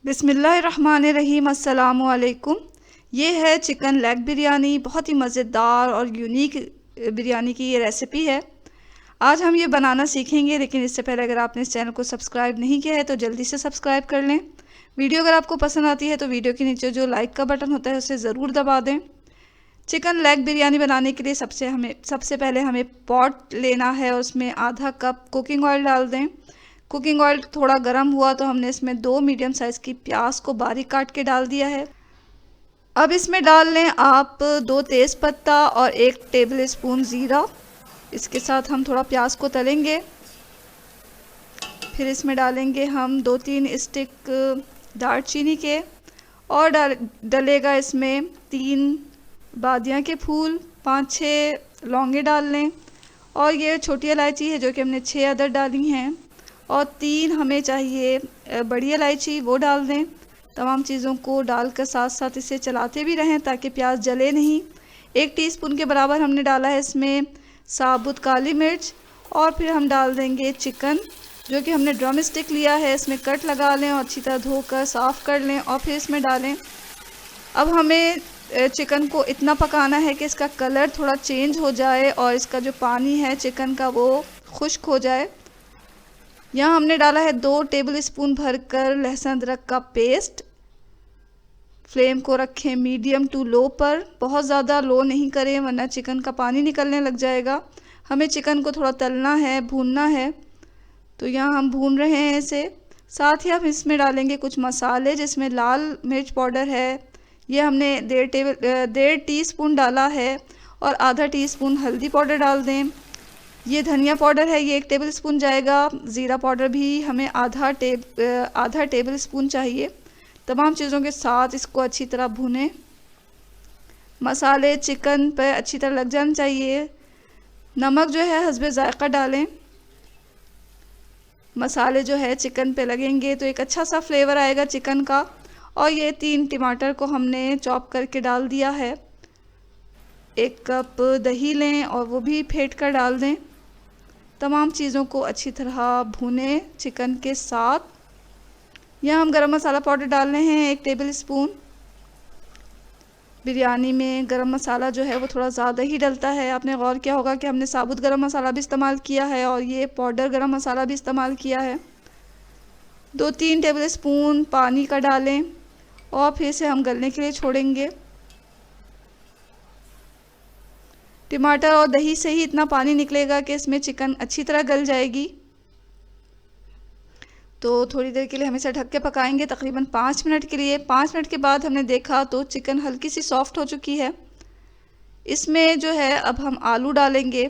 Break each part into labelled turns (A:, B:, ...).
A: बिस्मिल्लाहिर्रहमानिर्रहीम। अस्सलामु अलैकुम। ये है चिकन लेग बिरयानी। बहुत ही मज़ेदार और यूनिक बिरयानी की ये रेसिपी है। आज हम ये बनाना सीखेंगे, लेकिन इससे पहले अगर आपने इस चैनल को सब्सक्राइब नहीं किया है तो जल्दी से सब्सक्राइब कर लें। वीडियो अगर आपको पसंद आती है तो वीडियो के नीचे जो लाइक का बटन होता है उसे ज़रूर दबा दें। चिकन लेग बिरयानी बनाने के लिए सबसे पहले हमें पॉट लेना है और उसमें आधा कप कुकिंग ऑयल डाल दें। कुकिंग ऑयल थोड़ा गर्म हुआ तो हमने इसमें 2 मीडियम साइज़ की प्याज को बारीक काट के डाल दिया है। अब इसमें डाल लें आप 2 तेज़पत्ता और 1 टेबल स्पून ज़ीरा। इसके साथ हम थोड़ा प्याज को तलेंगे। फिर इसमें डालेंगे हम 2-3 स्टिक दालचीनी के और डलेगा इसमें 3 बादियाँ के फूल, 5-6 लौंगे डाल लें और ये छोटी इलायची है जो कि हमने 6 अदर डाली हैं और 3 हमें चाहिए बड़ी इलायची, वो डाल दें। तमाम चीज़ों को डालकर साथ साथ इसे चलाते भी रहें ताकि प्याज जले नहीं। 1 टीस्पून के बराबर हमने डाला है इसमें साबुत काली मिर्च और फिर हम डाल देंगे चिकन जो कि हमने ड्रम स्टिक लिया है। इसमें कट लगा लें और अच्छी तरह धोकर साफ़ कर लें और फिर इसमें डालें। अब हमें चिकन को इतना पकाना है कि इसका कलर थोड़ा चेंज हो जाए और इसका जो पानी है चिकन का वो खुश्क हो जाए। यहाँ हमने डाला है 2 टेबल स्पून भरकर लहसुन अदरक का पेस्ट। फ्लेम को रखें मीडियम टू लो पर, बहुत ज़्यादा लो नहीं करें वरना चिकन का पानी निकलने लग जाएगा। हमें चिकन को थोड़ा तलना है, भूनना है, तो यहाँ हम भून रहे हैं इसे। साथ ही हम इसमें डालेंगे कुछ मसाले जिसमें लाल मिर्च पाउडर है, ये हमने 1.5 टीस्पून डाला है और आधा टीस्पून हल्दी पाउडर डाल दें। ये धनिया पाउडर है, ये 1 टेबल स्पून जाएगा। ज़ीरा पाउडर भी हमें आधा टेबल स्पून चाहिए। तमाम चीज़ों के साथ इसको अच्छी तरह भूनें। मसाले चिकन पर अच्छी तरह लग जाना चाहिए। नमक जो है हस्बे ज़ायक़ा डालें। मसाले जो है चिकन पे लगेंगे तो एक अच्छा सा फ्लेवर आएगा चिकन का। और ये 3 टमाटर को हमने चॉप करके डाल दिया है। 1 कप दही लें और वो भी फेंट कर डाल दें। तमाम चीज़ों को अच्छी तरह भूनें चिकन के साथ। यहाँ हम गरम मसाला पाउडर डाल रहे हैं 1 टेबल स्पून। बिरयानी में गरम मसाला जो है वो थोड़ा ज़्यादा ही डलता है। आपने गौर किया होगा कि हमने साबुत गरम मसाला भी इस्तेमाल किया है और ये पाउडर गरम मसाला भी इस्तेमाल किया है। 2-3 टेबल स्पून पानी का डालें और फिर इसे हम गलने के लिए छोड़ेंगे। टमाटर और दही से ही इतना पानी निकलेगा कि इसमें चिकन अच्छी तरह गल जाएगी। तो थोड़ी देर के लिए हम इसे ढक के पकाएंगे, तकरीबन 5 मिनट के लिए। 5 मिनट के बाद हमने देखा तो चिकन हल्की सी सॉफ्ट हो चुकी है। इसमें जो है अब हम आलू डालेंगे।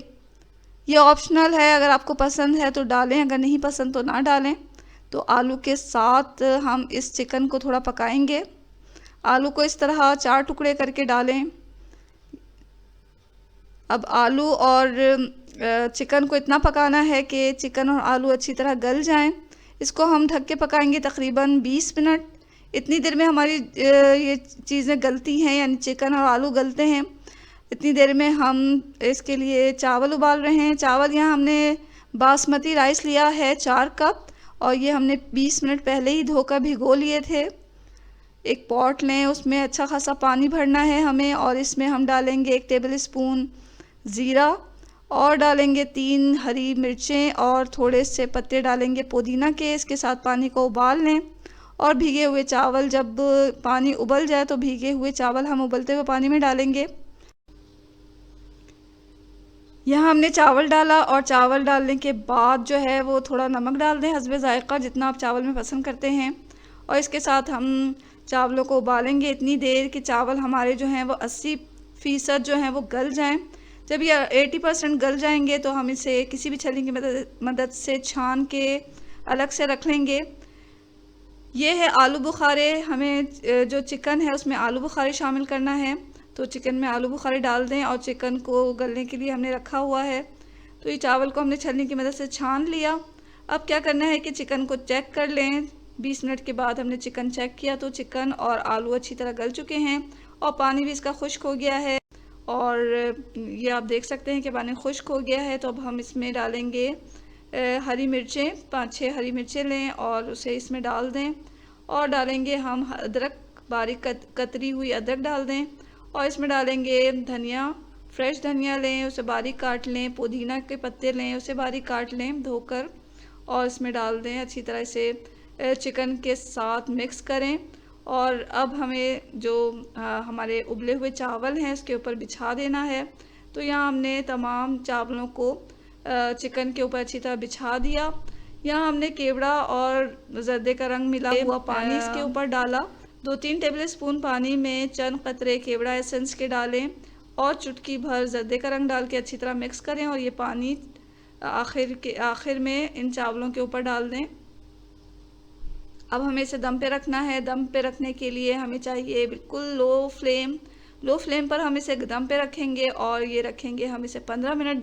A: ये ऑप्शनल है, अगर आपको पसंद है तो डालें, अगर नहीं पसंद तो ना डालें। तो आलू के साथ हम इस चिकन को थोड़ा पकाएंगे। आलू को इस तरह 4 टुकड़े करके डालें। अब आलू और चिकन को इतना पकाना है कि चिकन और आलू अच्छी तरह गल जाएं। इसको हम ढक के पकाएंगे तकरीबन 20 मिनट। इतनी देर में हमारी ये चीज़ें गलती हैं, यानी चिकन और आलू गलते हैं। इतनी देर में हम इसके लिए चावल उबाल रहे हैं। चावल यहाँ हमने बासमती राइस लिया है 4 कप और ये हमने 20 मिनट पहले ही धोकर भिगो लिए थे। एक पॉट लें, उसमें अच्छा खासा पानी भरना है हमें और इसमें हम डालेंगे 1 टेबल स्पून ज़ीरा और डालेंगे 3 हरी मिर्चें और थोड़े से पत्ते डालेंगे पुदीना के। इसके साथ पानी को उबाल लें और भीगे हुए चावल, जब पानी उबल जाए तो भीगे हुए चावल हम उबलते हुए पानी में डालेंगे। यहाँ हमने चावल डाला और चावल डालने के बाद जो है वो थोड़ा नमक डाल दें हस्बे ज़ायक़ा, जितना आप चावल में पसंद करते हैं। और इसके साथ हम चावलों को उबालेंगे इतनी देर कि चावल हमारे जो हैं वो 80% जो हैं वो गल जाएं। जब ये 80% गल जाएंगे तो हम इसे किसी भी छलनी की मदद से छान के अलग से रख लेंगे। ये है आलू बुखारे। हमें जो चिकन है उसमें आलू बुखारे शामिल करना है, तो चिकन में आलू बुखारे डाल दें और चिकन को गलने के लिए हमने रखा हुआ है। तो ये चावल को हमने छलनी की मदद से छान लिया। अब क्या करना है कि चिकन को चेक कर लें। 20 मिनट के बाद हमने चिकन चेक किया तो चिकन और आलू अच्छी तरह गल चुके हैं और पानी भी इसका खुश्क हो गया है। और ये आप देख सकते हैं कि पानी खुश्क हो गया है। तो अब हम इसमें डालेंगे हरी मिर्चें, 5-6 हरी मिर्चें लें और उसे इसमें डाल दें और डालेंगे हम अदरक, बारीक कतरी हुई अदरक डाल दें। और इसमें डालेंगे धनिया, फ्रेश धनिया लें, उसे बारीक काट लें। पुदीना के पत्ते लें, उसे बारीक काट लें धोकर, और इसमें डाल दें। अच्छी तरह से चिकन के साथ मिक्स करें। और अब हमें जो हमारे उबले हुए चावल हैं उसके ऊपर बिछा देना है। तो यहाँ हमने तमाम चावलों को चिकन के ऊपर अच्छी तरह बिछा दिया। यहाँ हमने केवड़ा और जर्दे का रंग मिला हुआ पानी इसके ऊपर डाला। 2-3 टेबल स्पून पानी में चंद कतरे केवड़ा एसेंस के डालें और चुटकी भर जर्दे का रंग डाल के अच्छी तरह मिक्स करें। और ये पानी आखिर में इन चावलों के ऊपर डाल दें। अब हमें इसे दम पे रखना है। दम पे रखने के लिए हमें चाहिए बिल्कुल लो फ्लेम पर हम इसे दम पे रखेंगे। और ये रखेंगे हम इसे 15 मिनट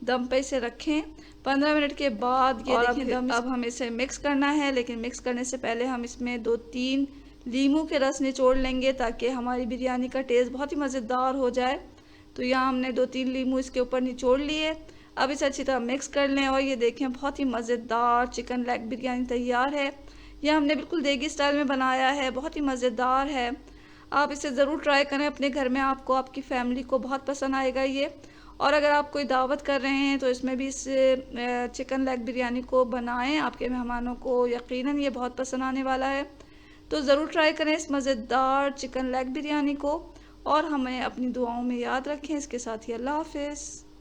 A: दम पे इसे रखें। 15 मिनट के बाद ये देखें अब हमें इसे मिक्स करना है। लेकिन मिक्स करने से पहले हम इसमें 2-3 लीमू के रस निचोड़ लेंगे ताकि हमारी बिरयानी का टेस्ट बहुत ही मज़ेदार हो जाए। तो यहाँ हमने 2-3 लीमू इसके ऊपर निचोड़ लिए। अब इसे अच्छी तरह मिक्स कर लें। और ये देखें बहुत ही मज़ेदार चिकन लेग बिरयानी तैयार है। यह हमने बिल्कुल देगी स्टाइल में बनाया है, बहुत ही मज़ेदार है। आप इसे ज़रूर ट्राई करें अपने घर में, आपको आपकी फैमिली को बहुत पसंद आएगा ये। और अगर आप कोई दावत कर रहे हैं तो इसमें भी इस चिकन लेग बिरयानी को बनाएं, आपके मेहमानों को यकीनन ये बहुत पसंद आने वाला है। तो ज़रूर ट्राई करें इस मज़ेदार चिकन लेग बिरयानी को। और हमें अपनी दुआओं में याद रखें। इसके साथ ही अल्लाह हाफ़िज़।